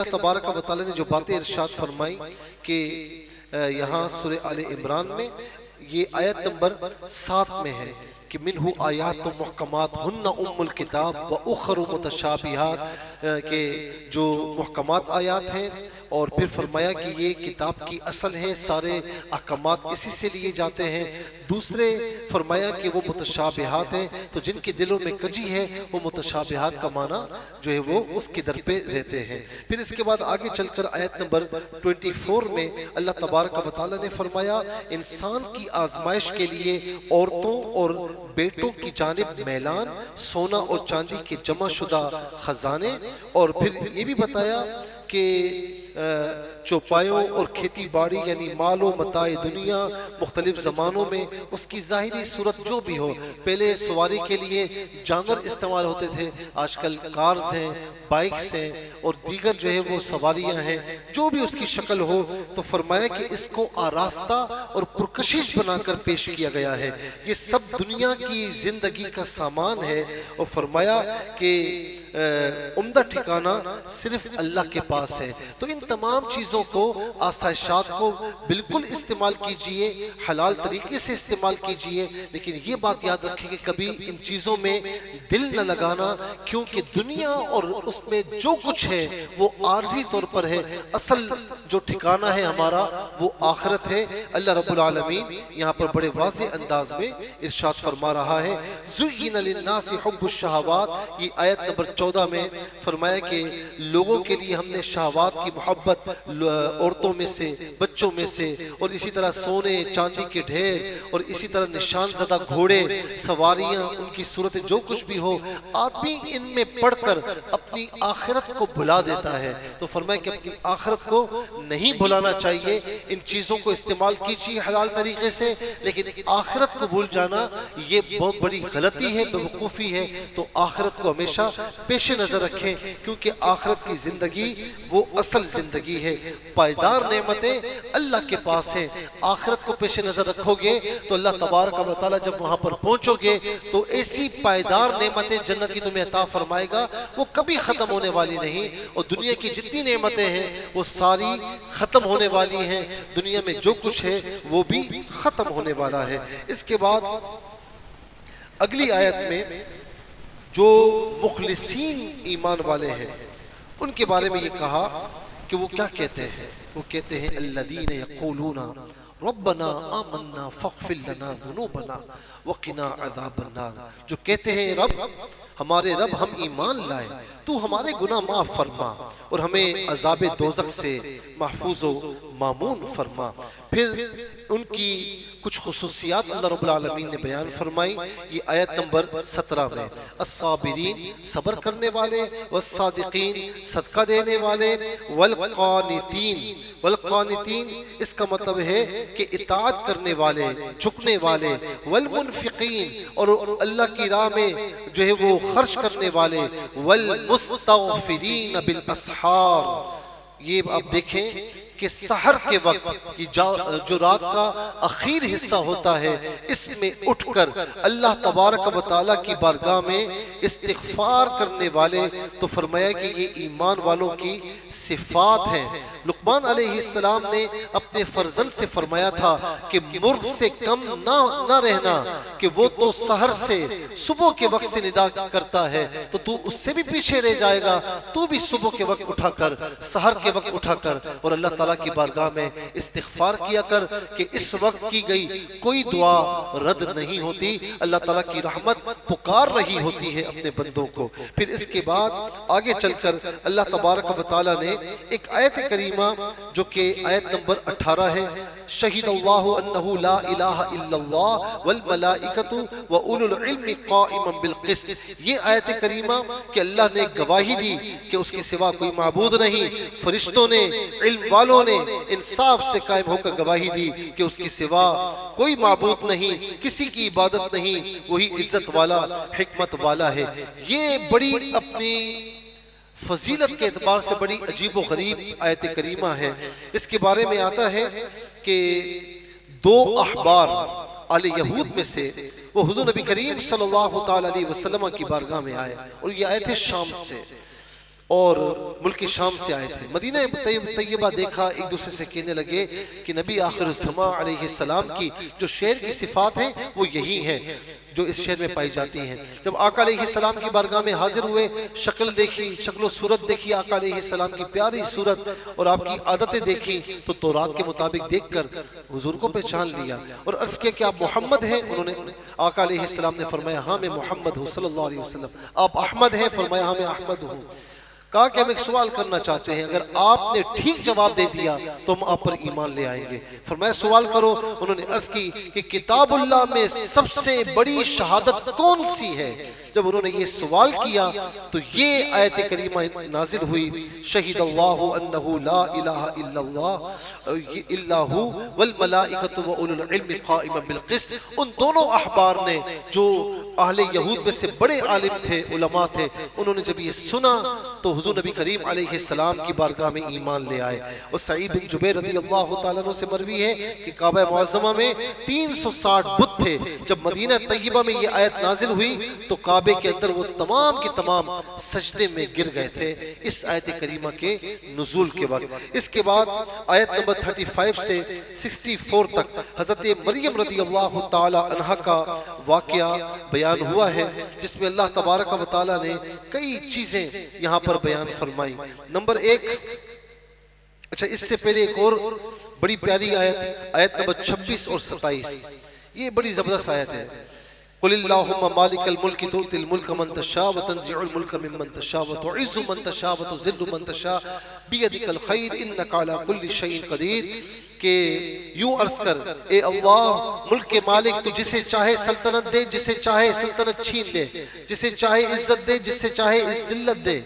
اللہ تبارک و تعالی نے جو باتیں ارشاد فرمائی کہ یہاں سورہ آل عمران میں یہ آیت نمبر 7 میں ہے کہ منہو آیات محکمات ہن ام الکتاب و اخر متشابہات، کہ جو محکمات آیات ہیں، اور پھر فرمایا کہ یہ کتاب کی اصل ہے، سارے احکامات اسی سے لیے جاتے ہیں۔ دوسرے فرمایا کہ وہ متشابہات ہیں، تو جن کے دلوں میں کجی ہے وہ متشابہات کا معنی جو ہے وہ اس کی در پہ رہتے ہیں۔ پھر اس کے بعد آگے چل کر آیت نمبر 24 میں اللہ تبارک و تعالی نے فرمایا انسان کی آزمائش کے لیے عورتوں اور بیٹوں کی جانب میلان، سونا اور چاندی کے جمع شدہ خزانے، اور پھر یہ بھی بتایا کہ چوپایوں اور کھیتی باڑی یعنی مال و متاع دنیا مختلف زمانوں میں اس کی ظاہری صورت جو بھی ہو، پہلے سواری کے لیے جانور استعمال ہوتے تھے، آج کل کارز ہیں، بائکس ہیں اور دیگر جو ہے وہ سواریاں ہیں، جو بھی اس کی شکل ہو، تو فرمایا کہ اس کو آراستہ اور پرکشش بنا کر پیش کیا گیا ہے، یہ سب دنیا کی زندگی کا سامان ہے، اور فرمایا کہ عمدہ ٹھکانہ صرف اللہ کے پاس ہے۔ تو ان تمام چیزوں کو، آسائشات کو بالکل استعمال کیجئے، حلال طریقے سے استعمال کیجئے، لیکن یہ بات یاد رکھیں کہ کبھی ان چیزوں میں دل نہ لگانا، کیونکہ دنیا اور اس میں جو کچھ ہے وہ عارضی طور پر ہے، اصل جو ٹھکانہ ہے ہمارا وہ آخرت ہے۔ اللہ رب العالمین یہاں پر بڑے واضح انداز میں ارشاد فرما رہا ہے زُيِّنَ لِلنَّاسِ حُبُّ الشَّهَوَاتِ، یہ آیت نمبر 14 میں فرمایا کہ لوگوں کے لیے ہم نے شہوات کی محبت عورتوں میں سے، بچوں میں سے، اور اسی طرح سونے چاندی کے ڈھیر، اور اسی طرح نشان زدہ گھوڑے، سواریاں، ان کی صورت جو کچھ بھی ہو، آدمی ان میں پڑھ کر اپنی آخرت کو بھلا دیتا ہے۔ تو فرمایا کہ اپنی آخرت کو نہیں بھلانا چاہیے، ان چیزوں کو استعمال کیجیے حلال طریقے سے، لیکن آخرت کو بھول جانا یہ بہت بڑی غلطی ہے، بیوقوفی ہے۔ تو آخرت کو ہمیشہ پیش نظر رکھیں، کیونکہ آخرت کی زندگی وہ اصل زندگی ہے، پائیدار نعمتیں اللہ کے پاس ہیں۔ آخرت کو پیش نظر رکھو گے تو اللہ تبارک و تعالی جب وہاں پر پہنچو گے تو ایسی پائیدار نعمتیں جنت کی تمہیں عطا فرمائے گا، وہ کبھی ختم ہونے والی نہیں، اور دنیا کی جتنی نعمتیں ہیں وہ ساری ختم ہونے والی ہیں، دنیا میں جو کچھ ہے وہ بھی ختم ہونے والا ہے۔ اس کے بعد اگلی آیت میں جو مخلصین ایمان والے ہیں ان کے بارے میں یہ کہا کہ وہ کیا کہتے ہیں، وہ کہتے ہیں الذین یقولون ربنا آمنا فاغفر لنا ذنوبنا وقنا عذاب النار، جو کہتے ہیں رب، ہمارے رب ہم ایمان لائے، تو ہمارے گناہ معاف فرما اور ہمیں عذاب دوزخ سے محفوظ و مامون فرما۔ پھر ان کی کچھ خصوصیات اللہ رب العالمین نے بیان فرمائی، یہ آیت نمبر 17 میں، الصابرین، صبر کرنے والے، والصادقین، صدقہ دینے والے، والقانتین، والقانتین اس کا مطلب ہے کہ اطاعت کرنے والے، جھکنے والے، والمنفقین اور اللہ کی راہ میں جو ہے وہ خرچ کرنے والے، والمستغفرین بالاسحار۔ یہ آپ دیکھیں کہ سحر کے وقت جو رات کا اخیر حصہ ہوتا ہے، اس میں اٹھ کر اللہ تبارک و تعالیٰ کی بارگاہ میں استغفار کرنے والے، تو فرمایا کہ یہ ایمان والوں کی صفات ہیں۔ لقمان علیہ السلام نے اپنے فرزند سے فرمایا تھا کہ مرغ سے کم نہ رہنا، کہ وہ تو سحر سے صبح کے وقت سے ندا کرتا ہے، تو تو اس سے بھی پیچھے رہ جائے گا، تو بھی صبح کے وقت اٹھا کر، سحر کے وقت اٹھا کر اور اللہ تعالیٰ کی بارگاہ میں استغفار کیا کر، کہ اس وقت کی گئی کوئی دعا رد نہیں ہوتی، اللہ تعالیٰ کی رحمت پکار رہی ہوتی ہے اپنے بندوں کو۔ پھر اس کے بعد آگے چل کر اللہ تبارک و تعالیٰ نے ایک آیت کریمہ جو کہ آیت نمبر 18 ہے، شہید اللہ انہ لا الہ الا اللہ والملائکۃ واولو العلم قائما بالقسط، یہ آیت کریمہ کہ اللہ نے گواہی دی کہ اس کے سوا کوئی معبود نہیں، فرشتوں نے، علم والوں نے انصاف سے قائم ہو کر گواہی دی کہ اس کے سوا کوئی معبود نہیں، کسی کی عبادت نہیں، وہی عزت والا، حکمت والا ہے۔ یہ بڑی اپنی فضیلت کے اعتبار سے بڑی عجیب و غریب آیت کریمہ ہے۔ اس کے بارے میں آتا ہے کہ دو احبار آل یہود میں سے وہ حضور نبی کریم صلی اللہ علیہ وسلم کی بارگاہ میں آئے، اور یہ آئے تھے شام سے، اور ملک شام سے آئے تھے۔ مدینہ طیبہ دیکھا، ایک دوسرے سے کہنے لگے کہ نبی آخر الزمان علیہ السلام کی جو شعر کی صفات ہیں وہ یہی ہیں جو اس شہر میں پائی جاتی ہیں۔ جب آقا علیہ السلام کی بارگاہ میں حاضر ہوئے، شکل دیکھی، شکل و صورت دیکھی آقا علیہ السلام کی پیاری صورت، اور آپ کی عادتیں دیکھی، تو تورات کے مطابق دیکھ کر حضور کو پہچان لیا اور عرض کیا کہ آپ محمد ہیں؟ انہوں نے آقا علیہ السلام نے فرمایا ہاں میں محمد ہوں صلی اللہ علیہ وسلم۔ آپ احمد ہیں؟ فرمایا ہاں میں احمد ہوں۔ کہا کہ ہم ایک سوال کرنا چاہتے ہیں، اگر آپ نے ٹھیک جواب دے دیا تو ہم آپ پر ایمان لے آئیں گے۔ فرمایا سوال کرو۔ انہوں نے عرض کی کہ کتاب اللہ میں سب سے بڑی شہادت کون سی ہے؟ جب انہوں نے یہ سوال کیا تو یہ آیت کریمہ نازل ہوئی، شہید اللہ انہ لا الہ الا اللہ الا ہو والملائکۃ واولو العلم قائما بالقسط۔ ان دونوں احبار نے جو اہل یہود میں سے بڑے عالم تھے، علماء تھے، انہوں نے جب یہ سنا تو حضور نبی کریم علیہ السلام کی بارگاہ میں ایمان لے آئے۔ اور سعید بن جبیر رضی اللہ تعالیٰ عنہ سے مروی ہے کہ کعبہ معظمہ میں 360 بت تھے۔ جب مدینہ طیبہ میں یہ آیت نازل ہوئی تو کعبے کے اندر وہ تمام کے تمام سجدے میں گر گئے تھے اس آیت کریمہ کے نزول کے وقت۔ اس کے بعد آیت نمبر 35 سے 64 تک حضرت مریم رضی اللہ تعالی عنہ کا واقعہ بیان ہوا ہے، جس میں اللہ تبارک و تعالی نے کئی چیزیں یہاں پر بیان فرمائی۔ نمبر 1، اچھا اس سے پہلے ایک اور بڑی پیاری آیت نمبر 26 اور 27، یہ بڑی زبردست آیت ہے۔ قل اللہم مالک الملک تؤتی الملک من تشاء وتنزع الملک ممن تشاء وتعز من تشاء وتذل من تشاء بیدک الخیر انک علی کل شیء قدیر، کہ یوں عرض کر اے اللہ ملک کے مالک، تو جسے چاہے سلطنت دے، جسے چاہے سلطنت چھین لے، جسے چاہے عزت دے، جسے چاہے ذلت دے،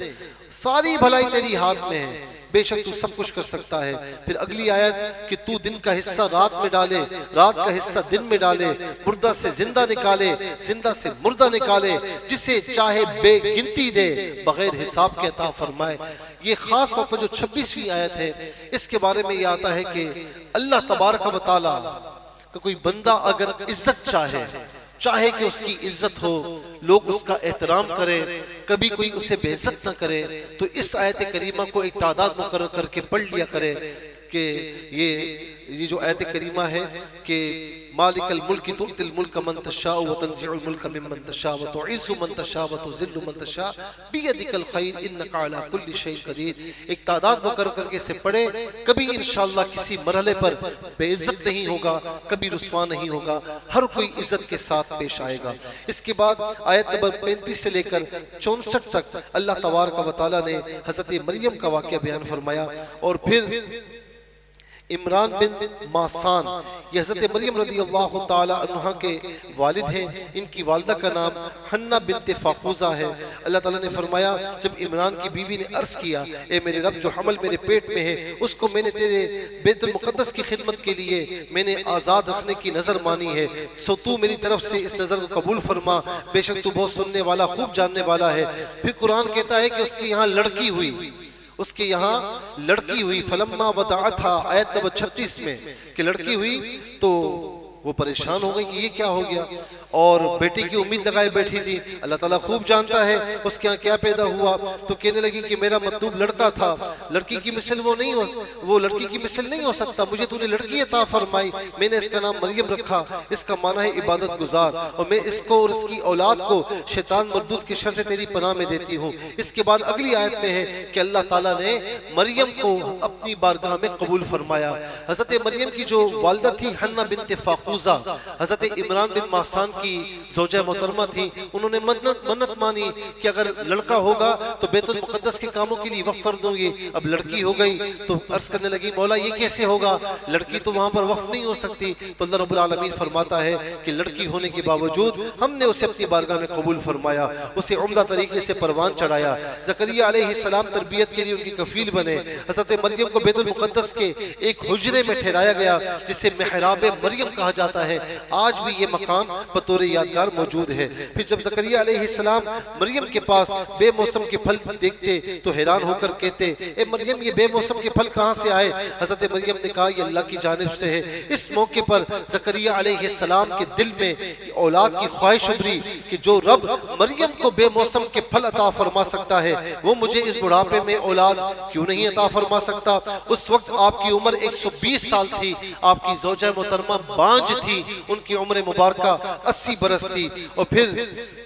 ساری بھلائی تیری ہاتھ میں ہے، بے شک تو سب کچھ کر سکتا ہے۔ پھر اگلی آیت کہ تو دن کا حصہ رات میں ڈالے، رات کا حصہ دن میں ڈالے، مردہ سے زندہ نکالے، زندہ سے مردہ نکالے، جسے چاہے بے گنتی دے، بغیر حساب کے عطا فرمائے۔ یہ خاص طور پر جو 26ویں آیت ہے، اس کے بارے میں یہ آتا ہے کہ اللہ تبارک و تعالی کہ کوئی بندہ اگر عزت چاہے کہ اس کی عزت ہو، لوگ اس کا احترام کریں، کبھی کوئی اسے بے عزت نہ کرے، تو اس آیت کریمہ کو ایک تعداد مقرر کر کے پڑھ لیا کرے کہ یہ جو آیت کریمہ ہے کہ مالک الملک تؤتی الملک من تشاء وتنزع الملک ممن تشاء وتعز من تشاء وتذل من تشاء بیدک الخیر انک علی کل شیء قدیر، ایک تعداد مقرر کر کے اسے پڑھے، کبھی انشاءاللہ کسی مرحلے پر بے عزت نہیں ہوگا، کبھی رسوا نہیں ہوگا، ہر کوئی عزت کے ساتھ پیش آئے گا۔ اس کے بعد آیت نمبر 35 سے لے کر 64 تک اللہ تبارک و تعالیٰ نے حضرت مریم کا واقعہ بیان فرمایا۔ اور پھر عمران بن ماسان، یہ حضرت مریم رضی اللہ تعالی عنہ کے والد ہیں، ان کی والدہ کا نام حنہ بنت فاقوزہ ہے۔ اللہ تعالیٰ نے فرمایا جب عمران کی بیوی نے عرض کیا اے میرے رب جو حمل میرے پیٹ میں ہے اس کو میں نے تیرے بیت المقدس کی خدمت کے لیے میں نے آزاد رکھنے کی نظر مانی ہے، سو تو میری طرف سے اس نظر کو قبول فرما، بے شک تو بہت سننے والا خوب جاننے والا ہے۔ پھر قرآن کہتا ہے کہ اس کے یہاں لڑکی ہوئی، فلما وضعتھا، آیت نمبر 36 میں کہ لڑکی ہوئی تو وہ پریشان ہو گئی کہ یہ کیا ہو گیا، اور بیٹی کی امید لگائے بیٹھی تھی۔ اللہ تعالیٰ خوب جانتا ہے اس کے یہاں کیا پیدا ہوا، تو کہنے لگی کہ میرا مطلوب لڑکا تھا، لڑکی کی مثل وہ لڑکی کی مثل نہیں ہو سکتا، مجھے تو نے لڑکی عطا فرمائی، میں نے اس کا نام مریم رکھا، اس کا معنی ہے عبادت گزار، اور میں اس کو اور اس کی اولاد کو شیطان مردود کی شر سے تیری پناہ میں دیتی ہوں۔ اس کے بعد اگلی آیت میں ہے کہ اللہ تعالیٰ نے مریم کو اپنی بارگاہ میں قبول فرمایا۔ حضرت مریم کی جو والدہ تھی حنہ بنت فاقوزہ، حضرت عمران بن ماسان کی زوجہ محترمہ تھی، انہوں نے منت مانی کہ اگر لڑکا ہوگا تو بیت المقدس کے کاموں کے لیے وقف کر دوں گی۔ اب لڑکی ہو گئی تو عرض کرنے لگی مولا یہ کیسے ہوگا، لڑکی تو وہاں پر وقف نہیں ہو سکتی۔ تو اللہ رب العالمین فرماتا ہے کہ لڑکی ہونے کے باوجود ہم نے اسے اپنی بارگاہ میں قبول فرمایا، اسے عمدہ طریقے سے پروان چڑھایا۔ زکریا علیہ السلام تربیت کے لیے ان کی کفیل بنے۔ حضرت مریم کو بیت المقدس کے ایک حجرے میں ٹھہرایا گیا جسے محراب مریم کہا جاتا ہے، آج بھی یہ مقام بطور یادگار موجود ہے۔ پھر جب زکریا علیہ السلام مریم کے پاس بے موسم کے پھل دیکھتے تو حیران ہو کر کہتے اے مریم یہ بے موسم کے پھل کہاں سے آئے؟ حضرت مریم نے کہا یہ اللہ کی جانب سے ہے۔ اس موقع پر زکریا علیہ السلام کے دل میں اولاد کی خواہش ابھری کہ جو رب مریم کو بے موسم کے پھل عطا فرما سکتا ہے وہ مجھے اس بڑھاپے میں اولاد کیوں نہیں عطا فرما سکتا؟ اس وقت آپ کی عمر 120 سال تھی، آپ کی زوجہ محترمہ بانجھ تھی، ان کی عمر مبارکہ 80 برس تھی۔ اور پھر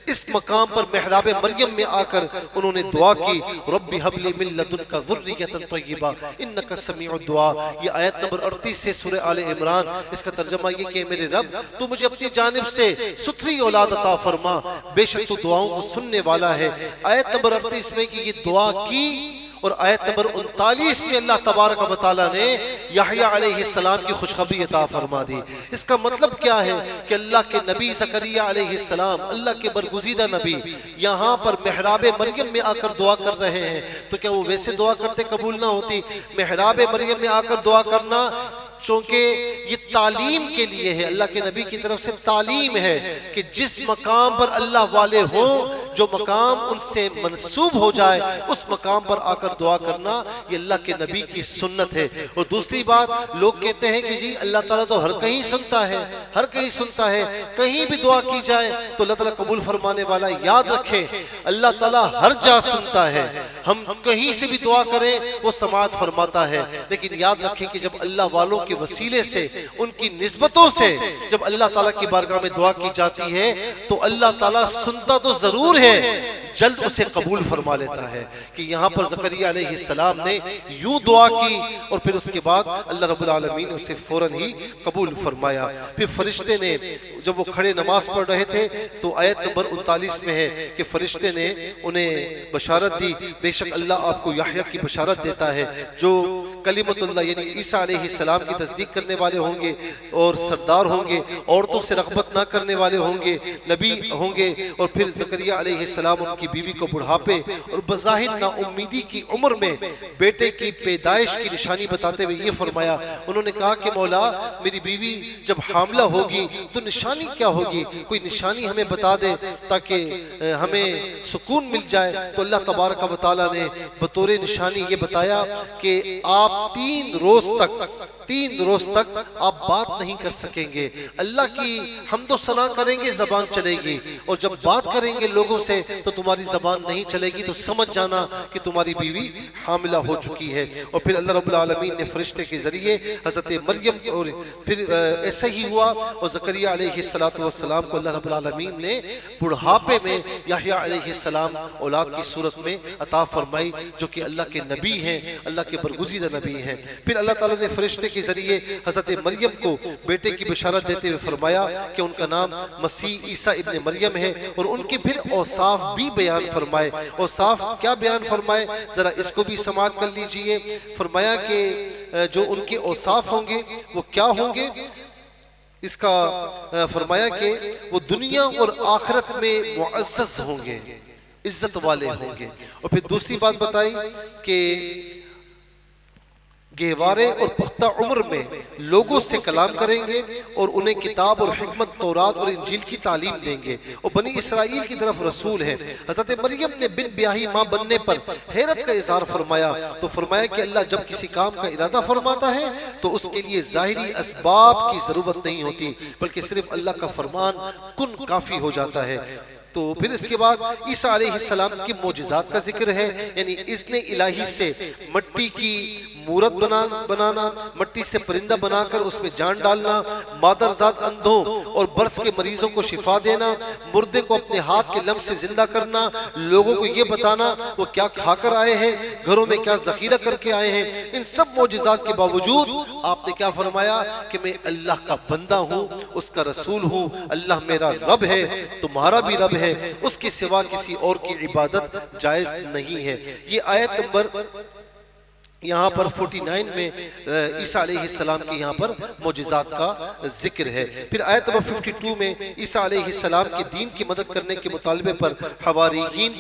اس مقام پر محراب مریم میں آ کر انہوں نے دعا کی رب ہب لی من لدنک ذریۃ طیبہ انک سمیع الدعاء۔ یہ آیت نمبر 38 سے سورہ آل عمران، اس کا ترجمہ یہ کہ میرے رب تو مجھے اپنی جانب سے ستھری اولاد عطا فرما، بے شک تو دعاؤں کو سننے والا ہے۔ آیت نمبر 38 میں کہ یہ دعا کی، اور آیت نمبر 39 میں اللہ تبارک و تعالیٰ نے یحییٰ علیہ السلام کی خوشخبری عطا فرما دی۔ اس کا مطلب کیا ہے کہ اللہ کے نبی زکریا علیہ السلام، اللہ کے برگزیدہ نبی یہاں پر محراب مریم میں آ کر دعا کر رہے ہیں، تو کیا وہ ویسے دعا کرتے قبول نہ ہوتی؟ محراب مریم میں آ کر دعا کرنا چونکہ یہ تعلیم کے لیے ہے، اللہ کے نبی کی طرف سے تعلیم ہے کہ جس مقام پر اللہ والے ہوں، جو مقام ان سے منسوب ہو جائے، اس مقام پر آ کر دعا کرنا یہ اللہ کے نبی کی سنت ہے۔ اور دوسری بات، لوگ کہتے ہیں کہ جی اللہ تعالیٰ تو ہر کہیں سنتا ہے، ہر کہیں سنتا ہے، کہیں بھی دعا کی جائے تو اللہ تعالیٰ قبول فرمانے والا۔ یاد رکھیں اللہ تعالیٰ ہر جا سنتا ہے، ہم کہیں سے بھی دعا کریں وہ سماعت فرماتا ہے، لیکن یاد رکھیں کہ جب اللہ والوں کے وسیلے سے، ان کی نسبتوں سے جب اللہ تعالیٰ کی بارگاہ میں دعا کی جاتی ہے تو اللہ تعالیٰ سنتا تو ضرور ہے، جلد اسے قبول فرما لیتا ہے۔ کہ یہاں پر زکریا علیہ السلام نے یوں دعا کی اور پھر اس کے بعد اللہ رب العالمین اسے فوراً ہی قبول فرمایا۔ پھر فرشتے نے جب وہ کھڑے نماز پڑھ رہے تھے تو آیت نمبر 39 میں ہے کہ فرشتے نے انہیں بشارت دی، بے شک اللہ آپ کو یحییٰ کی بشارت دیتا ہے جو کلمت اللہ یعنی عیسیٰ علیہ السلام کی تصدیق کرنے والے ہوں گے اور سردار ہوں گے، عورتوں سے رغبت نہ کرنے والے ہوں گے، نبی ہوں گے۔ اور پھر زکریا علیہ السلام ان کی بیوی کو بڑھاپے اور بظاہر نا امیدی کی عمر میں بیٹے کی پیدائش کی نشانی بتاتے ہوئے یہ فرمایا، انہوں نے کہا کہ مولا میری بیوی جب حاملہ ہوگی تو نشانی کیا ہوگی؟ کوئی نشانی ہمیں بتا دے تاکہ ہمیں سکون مل جائے۔ تو اللہ تبارک و تعالیٰ نے بطور نشانی یہ بتایا کہ آپ 3 روز تک آپ بات نہیں کر سکیں گے، اللہ کی حمد و ثنا کریں گے زبان چلے گی، اور جب بات کریں گے لوگوں سے تو تمہاری زبان نہیں چلے گی، تو سمجھ جانا کہ تمہاری بیوی حاملہ ہو چکی ہے۔ اور پھر اللہ رب العالمین نے فرشتے کے ذریعے حضرت مریم اور پھر ایسا ہی ہوا، اور زکریا علیہ السلام کو اللہ رب العالمین نے بڑھاپے میں یحییٰ علیہ السلام اولاد کی صورت میں عطا فرمائی، جو کہ اللہ کے نبی ہیں، اللہ کے برگزیدہ نبی ہیں۔ پھر اللہ تعالیٰ نے فرشتے کے ذریعے حضرت مریم کو بیٹے کی بشارت دیتے ہوئے فرمایا کہ ان کا نام مسیح عیسیٰ ابن مریم ہے، اور ان کے پھر اوصاف بھی بیان فرمائے۔ اوصاف کیا بیان فرمائے؟ ذرا اس کو بھی سماعت کر لیجئے۔ فرمایا کہ جو ان کے اوصاف ہوں گے وہ کیا ہوں گے؟ اس کا فرمایا کہ وہ دنیا اور آخرت میں معزز ہوں گے، عزت والے ہوں گے۔ اور پھر دوسری بات بتائی کہ گہوارے اور پختہ عمر میں لوگوں سے کلام کریں گے اور انہیں کتاب اور حکمت تورات اور انجیل کی تعلیم دیں گے، اور بنی اسرائیل کی طرف رسول ہے۔ حضرت مریم نے بن بیاہی ماں بننے پر حیرت کا اظہار فرمایا، تو فرمایا کہ اللہ جب کسی کام کا ارادہ فرماتا ہے تو اس کے لیے ظاہری اسباب کی ضرورت نہیں ہوتی، بلکہ صرف اللہ کا فرمان کن کافی ہو جاتا ہے۔ تو پھر اس کے بعد عیسیٰ علیہ السلام کی معجزات کا ذکر ہے، یعنی اذن الہی سے مٹی کی مورت بنانا، مٹی سے پرندہ بنا کر اس میں جان ڈالنا، مادرزاد اندھوں اور برس کے مریضوں کو شفا دینا، مردے کو اپنے ہاتھ کے لمس سے زندہ کرنا، لوگوں کو یہ بتانا وہ کیا کھا کر آئے ہیں، گھروں میں کیا ذخیرہ کر کے آئے ہیں۔ ان سب معجزات کے باوجود آپ نے کیا فرمایا کہ میں اللہ کا بندہ ہوں، اس کا رسول ہوں، اللہ میرا رب ہے، تمہارا بھی رب ہے، اس کے سوا کسی اور کی عبادت جائز نہیں ہے۔ یہ آیت نمبر یہاں پر 49 میں عیسیٰ علیہ السلام کی یہاں پر معجزات کا ذکر ہے۔ پھر آیت نمبر 52 میں عیسیٰ علیہ السلام کے دین کی مدد کرنے کے مطالبے پر حواریین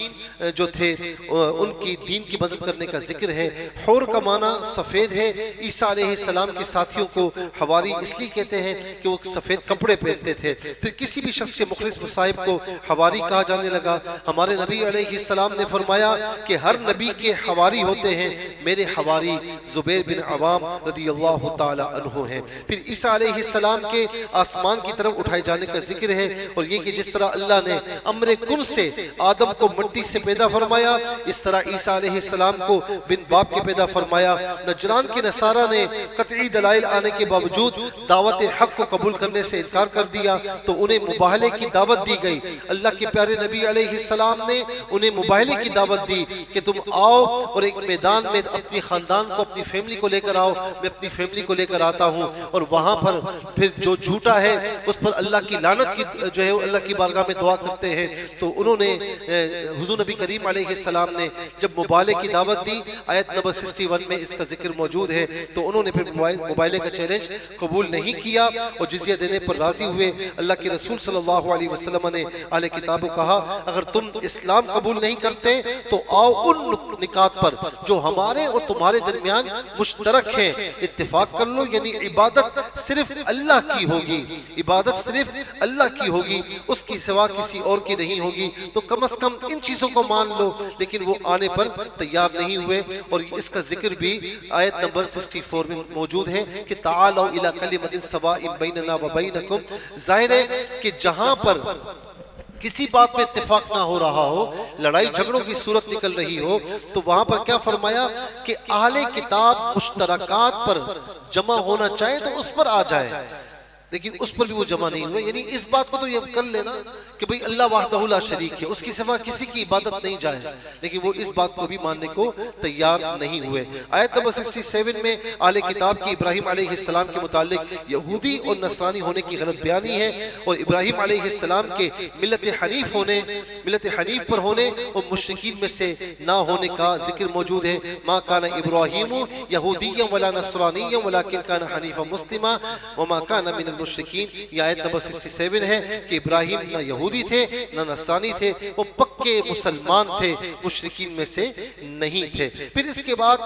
جو تھے ان کی دین کی مدد کرنے کا ذکر ہے۔ حور کا معنی سفید ہے۔ عیسیٰ علیہ السلام کے ساتھیوں کو حواری اس لیے کہتے ہیں کہ وہ سفید کپڑے پہنتے تھے۔ پھر کسی بھی شخص کے مخلص مصاحب کو حواری کہا جانے لگا۔ ہمارے نبی علیہ السلام نے فرمایا کہ ہر نبی کے حواری ہوتے ہیں، میرے حواری زبیر بن عوام رضی اللہ تعالی عنہ ہیں۔ پھر عیسیٰ علیہ السلام کے آسمان کی طرف اٹھائے جانے کا ذکر ہے، اور یہ کہ جس طرح اللہ نے امر کن سے آدم کو مٹی سے پیدا فرمایا، اس طرح عیسیٰ علیہ السلام کو بن باپ کے پیدا فرمایا۔ نجران کے نصارہ نے قطعی دلائل آنے کے باوجود دعوت حق کو قبول کرنے سے انکار کر دیا، تو انہیں مباہلے کی دعوت دی گئی۔ اللہ کے پیارے نبی علیہ السلام نے انہیں مباہلے کی دعوت دی کہ تم آؤ اور ایک میدان میں اپنی خاندان کو، اپنی فیملی کو لے کر آؤ، میں اپنی فیملی کو لے کر آتا ہوں، اور وہاں پر پھر جو جھوٹا ہے اس پر اللہ کی لعنت کی جو ہے اللہ کی بارگاہ میں دعا کرتے ہیں۔ تو انہوں نے حضور نبی کریم علیہ السلام نے جب مباہلے کی دعوت دی، آیت نمبر 61 میں اس کا ذکر موجود ہے، تو انہوں نے پھر مباہلے کا چیلنج قبول نہیں کیا اور جزیہ دینے پر راضی ہوئے۔ اللہ کے رسول صلی اللہ علیہ وسلم نے اہل کتاب کو کہا اگر تم اسلام قبول نہیں کرتے تو آؤ ان نکات پر جو ہمارے اور تمہارے درمیان مشترک ہیں، اتفاق کر لو، یعنی عبادت صرف اللہ کی ہوگی، عبادت صرف اللہ کی ہوگی، اس کی سوا کسی اور کی نہیں ہوگی، تو کم از کم ان چیزوں کو مان لو۔ لیکن وہ آنے پر تیار نہیں ہوئے، اور اس کا ذکر بھی آیت نمبر 64 میں موجود ہے کہ تعالوا الی کلمۃ سواء بیننا وبینکم۔ ظاہر ہے کہ جہاں پر کسی بات پہ اتفاق نہ ہو رہا ہو، لڑائی جھگڑوں کی صورت نکل رہی ہو، تو وہاں پر کیا فرمایا کہ اہل کتاب مشترکات پر جمع ہونا چاہے تو اس پر آ جائے، لیکن اس پر بھی وہ جمع نہیں ہوئے۔ یعنی اس بات کو تو یہ کر لینا کہ بھئی اللہ وحدہ لا شریک ہے، اس کی سوا کسی کی عبادت نہیں جائز، لیکن وہ اس بات کو بھی ماننے کو تیار نہیں ہوئے۔ آیت نمبر 67 میں اہل کتاب کی ابراہیم علیہ السلام کے متعلق یہودی اور نصرانی ہونے کی غلط بیانی ہے، اور ابراہیم علیہ السلام کے ملت حنیف پر ہونے اور مشرکین میں سے نہ ہونے کا ذکر موجود ہے۔ ما کان ابراہیم یہودیا ولا نصرانیا ولکن کان حنیفا مسلما وما کان من المشرکین۔ یہ آیت نمبر 67 ہے کہ ابراہیم نہ یہودی تھے نہ نصرانی تھے، وہ پکے مسلمان تھے، مشرکین میں سے نہیں تھے۔ پھر اس کے بعد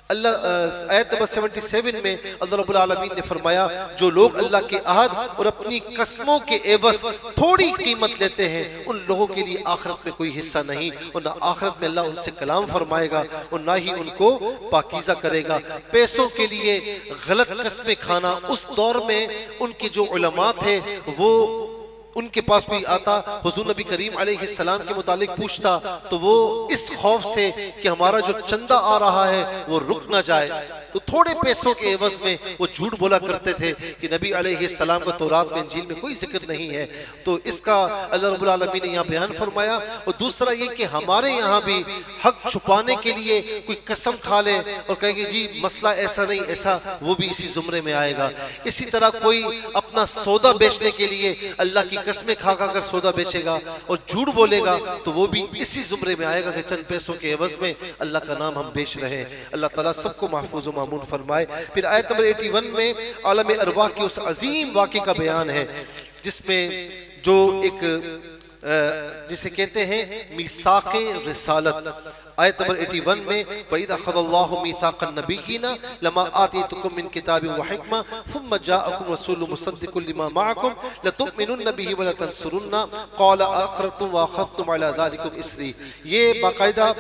آیت نمبر 77 میں اللہ رب العالمین نے فرمایا جو لوگ اللہ کے عہد اور اپنی قسموں کے عوض تھوڑی قیمت لیتے ہیں ان لوگوں کے لیے آخرت میں کوئی حصہ نہیں، اور نہ آخرت میں اللہ ان سے کلام فرمائے گا اور نہ ہی ان کو پاکیزہ کرے گا۔ پیسوں کے لیے غلط قسمیں کھانا، اس دور میں ان کے جو علماء تھے وہ ان کے پاس کوئی آتا حضور نبی کریم علیہ السلام کے متعلق پوچھتا تو وہ اس خوف سے کہ ہمارا جو چندہ آ رہا ہے وہ رک نہ جائے تو تھوڑے پیسوں کے عوض میں وہ جھوٹ بولا کرتے تھے کہ نبی علیہ السلام کا تورات میں انجیل میں کوئی ذکر نہیں ہے۔ تو اس کا اللہ رب العالمین نے یہاں بیان فرمایا۔ اور دوسرا یہ کہ ہمارے یہاں بھی حق چھپانے کے لیے کوئی قسم کھا لے اور کہے کہ جی مسئلہ ایسا نہیں ایسا، وہ بھی اسی زمرے میں آئے گا۔ اسی طرح کوئی اپنا سودا بیچنے کے لیے اللہ کی قسمیں کھا کر سودا بیچے گا اور جھوٹ بولے گا تو وہ بھی اسی زمرے میں آئے گا کہ چند پیسوں کے عوض میں اللہ کا نام ہم بیچ رہے ہیں۔ اللہ تعالیٰ سب کو محفوظ و مامون فرمائے۔ پھر آیت نمبر 81 میں عالم ارواح کی اس عظیم واقعے کا بیان ہے جس میں جو ایک جسے کہتے ہیں میثاق رسالت۔ آیت نمبر 81 میں وَإِذَا أَخَذَ اللَّهُ مِيثَاقَ النَّبِيِّينَ لَمَا آتَيْتُكُم مِّن كِتَابٍ وَحِكْمَةٍ ثُمَّ جَاءَكُمْ رَسُولٌ مُصَدِّقٌ لِّمَا مَعَكُمْ لَتُؤْمِنُنَّ بِهِ وَلَتَنصُرُنَّهُ قَالَ أَأَقْرَرْتُمْ وَأَخَذْتُمْ عَلَى ذَلِكُمْ إِصْرِي۔ یہ باقاعدہ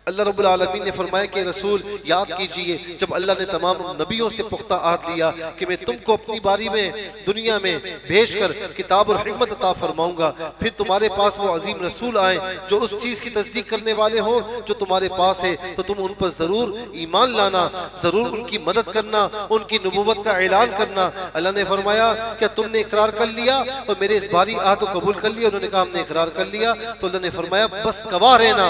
اللہ رب العالمین نے فرمایا کہ رسول یاد کیجئے جب اللہ نے تمام نبیوں سے پختہ عہد لیا کہ میں تم کو اپنی باری میں دنیا میں بھیج کر کتاب اور حکمت عطا فرماؤں گا، پھر تمہارے پاس وہ عظیم رسول آئیں جو اس چیز کی تصدیق کرنے والے ہوں جو تمہارے پاس ہے، تو تم ان پر ضرور ایمان لانا، ضرور ان کی مدد کرنا، ان کی نبوت کا اعلان کرنا۔ اللہ نے فرمایا کیا تم نے اقرار کر لیا اور میرے اس باری عہد کو قبول کر لیا؟ انہوں نے کہا ہم نے اقرار کر لیا۔ تو اللہ نے فرمایا بس گواہ رہنا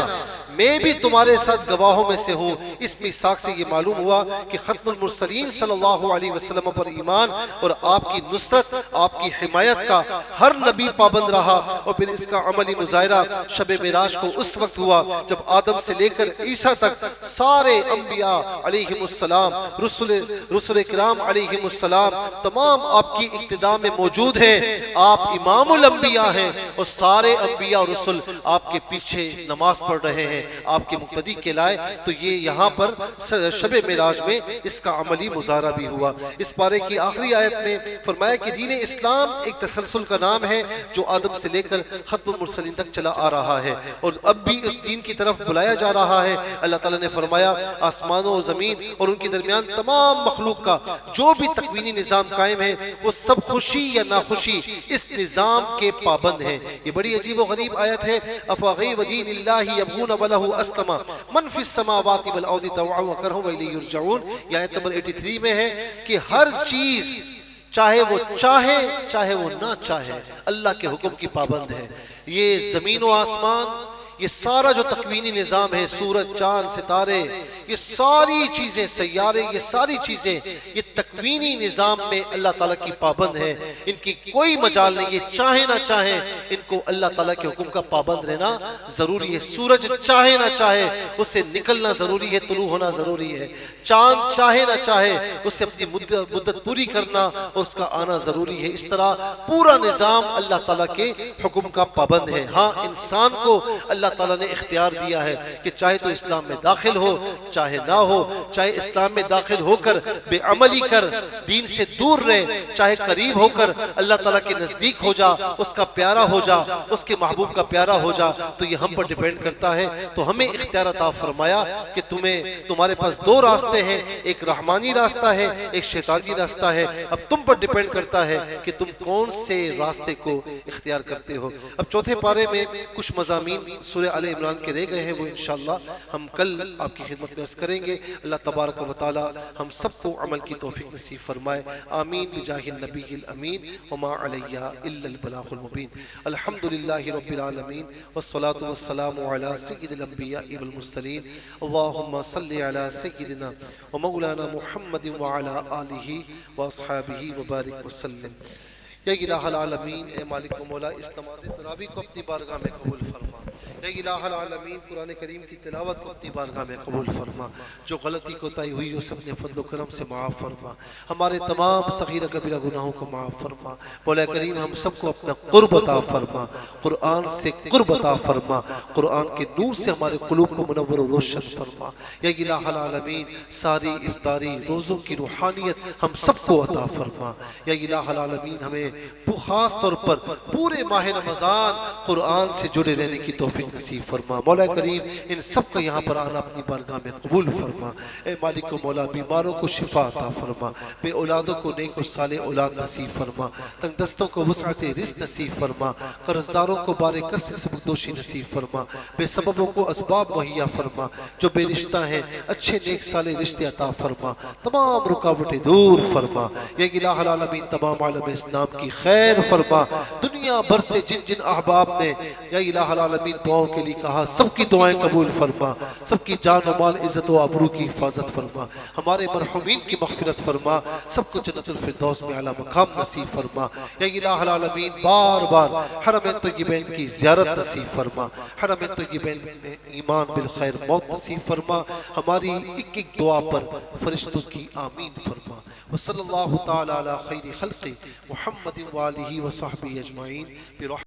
میں بھی تمہارے ساتھ گواہوں میں سے ہوں۔ اس میثاق سے یہ معلوم ہوا کہ ختم المرسلین صلی اللہ علیہ وسلم پر ایمان اور آپ کی نصرت، آپ کی حمایت کا ہر نبی پابند رہا، اور پھر اس کا عملی مظاہرہ شب معراج کو اس وقت ہوا جب آدم سے لے کر عیسیٰ تک سارے انبیاء علیہم السلام، رسول کرام علیہم السلام تمام آپ کی اقتداء میں موجود ہیں۔ آپ امام الانبیاء ہیں اور سارے انبیاء اور رسول آپ کے پیچھے نماز پڑھ رہے ہیں، آپ کے مقتدی کے لائے۔ تو یہ یہاں پر شب معراج میں اس کا عملی مظاہرہ بھی ہوا۔ اس پارے کی آخری آیت میں فرمایا کہ دین اسلام ایک تسلسل کا نام ہے جو آدم سے لے کر ختم المرسلین تک چلا آ رہا ہے، اور اب بھی اس دین کی طرف بلایا جا رہا ہے۔ اللہ تعالیٰ نے فرمایا آسمانوں اور زمین اور ان کے درمیان تمام مخلوق کا جو بھی تکوینی نظام قائم ہے وہ سب خوشی یا ناخوشی اس نظام کے پابند ہیں۔ یہ بڑی عجیب و غریب آیت ہے۔ افغیر دین اللہ یبغون ولہ اسلم من فی السماوات والارض طوعا وکرہا والیہ یرجعون۔ یہ آیت نمبر 83 میں ہے کہ ہر چیز چاہے وہ چاہے چاہے وہ نہ چاہے اللہ کے حکم کی پابند ہے۔ یہ زمین و آسمان، یہ سارا جو تکوینی نظام ہے، سورج، چاند، ستارے، یہ ساری چیزیں، سیارے، یہ ساری چیزیں یہ تکوینی نظام میں اللہ تعالیٰ کی پابند ہیں۔ ان کی کوئی مجال نہیں، یہ چاہے نہ چاہیں ان کو اللہ تعالیٰ کے حکم کا پابند رہنا ضروری ہے۔ سورج چاہے نہ چاہے اس سے نکلنا ضروری ہے، طلوع ہونا ضروری ہے۔ چاند چاہے نہ چاہے اس سے اپنی مدت پوری کرنا اور اس کا آنا ضروری ہے۔ اس طرح پورا نظام اللہ تعالیٰ کے حکم کا پابند ہے۔ ہاں انسان کو اللہ تعالیٰ نے اختیار دیا ہے کہ چاہے تو اسلام میں داخل ہو چاہے نہ ہو، چاہے اسلام میں داخل ہو کر بے عملی کر دین سے دور رہے، چاہے قریب ہو کر اللہ تعالیٰ کے نزدیک ہو جا، اس کا پیارا ہو جا، اس کے محبوب کا پیارا ہو جا۔ تو یہ ہم پر ڈیپینڈ کرتا ہے۔ تو ہمیں اختیار عطا فرمایا کہ تمہارے پاس دو راستے ہیں، ایک رحمانی راستہ ہے، ایک شیطانی راستہ ہے۔ اب تم پر ڈیپینڈ کرتا ہے کہ تم کون سے راستے کو اختیار کرتے ہو۔ اب چوتھے پارے میں کچھ مضامین سورہ آل عمران کے رہ گئے ہیں، وہ انشاءاللہ ہم کل آپ کی خدمت میں عرض کریں گے۔ اللہ تبارک و تعالی ہم سب کو عمل کی توفیق نصیب فرمائے، آمین بجاہ النبی الامین وما علیہ الا البلاغ المبین۔ الحمدللہ رب العالمین والصلاة والسلام علی سید الانبیاء والمرسلین، اللہم صلی علی سیدنا ومولانا محمد وعلی آلہ واصحابہ وبارک وسلم۔ یا الہ العالمین، اے مالک و مولا، اس نماز تراویح کو اپنی بارگاہ میں قبول فرما۔ یا الہ العالمین، قرآن کریم کی تلاوت کو اپنی بارگاہ میں قبول فرما۔ جو غلطی کوتاہی ہوئی اس اپنے فضل و کرم سے معاف فرما۔ ہمارے تمام صغیرہ کبیرہ گناہوں کو معاف فرما۔ مولا کریم ہم سب کو اپنا قرب عطا فرما، قرآن سے قرب عطا فرما، قرآن کے نور سے ہمارے قلوب کو منور و روشن فرما۔ یا الہ العالمین، ساری افطاری روزوں کی روحانیت ہم سب کو عطا فرما۔ یا الہ العالمین، ہمیں خاص طور پر پورے ماہ رمضان قرآن سے جڑے رہنے کی توفیق نصیب فرما۔ مولا کریم ان سب کا یہاں پر آنا اپنی بارگاہ میں قبول فرما۔ اے مالک و مولا، بیماروں کو شفا عطا فرما، بے اولادوں کو نیک و صالح اولاد نصیب فرما، تنگ دستوں کو وسعت رزق نصیب فرما، قرضداروں کو بار کر سے سبکدوشی نصیب فرما، بے سببوں کو اسباب مہیا فرما، جو بے رشتہ ہیں اچھے نیک صالح رشتے عطا فرما، تمام رکاوٹیں دور فرما۔ یا الہ العالمین، تمام عالم اسلام کی خیر فرما۔ دنیا بھر سے جن جن احباب نے یا الہ العالمین دعاؤں کے لیے کہا، سب کی دعائیں قبول فرما، سب کی جان و مال عزت و آبرو کی حفاظت فرما، ہمارے مرحومین کی مغفرت فرما، سب کو جنت الفردوس میں اعلیٰ مقام نصیب فرما۔ یا الہ العالمین، بار بار حرمین طیبین کی زیارت نصیب فرما، حرمین طیبین میں ایمان بالخیر موت نصیب فرما، ہماری ایک ایک دعا پر فرشتوں کی آمین فرما۔ وصلی اللہ تعالی علی خیر خلق محمد وآلہ وصحبہ اجمعین۔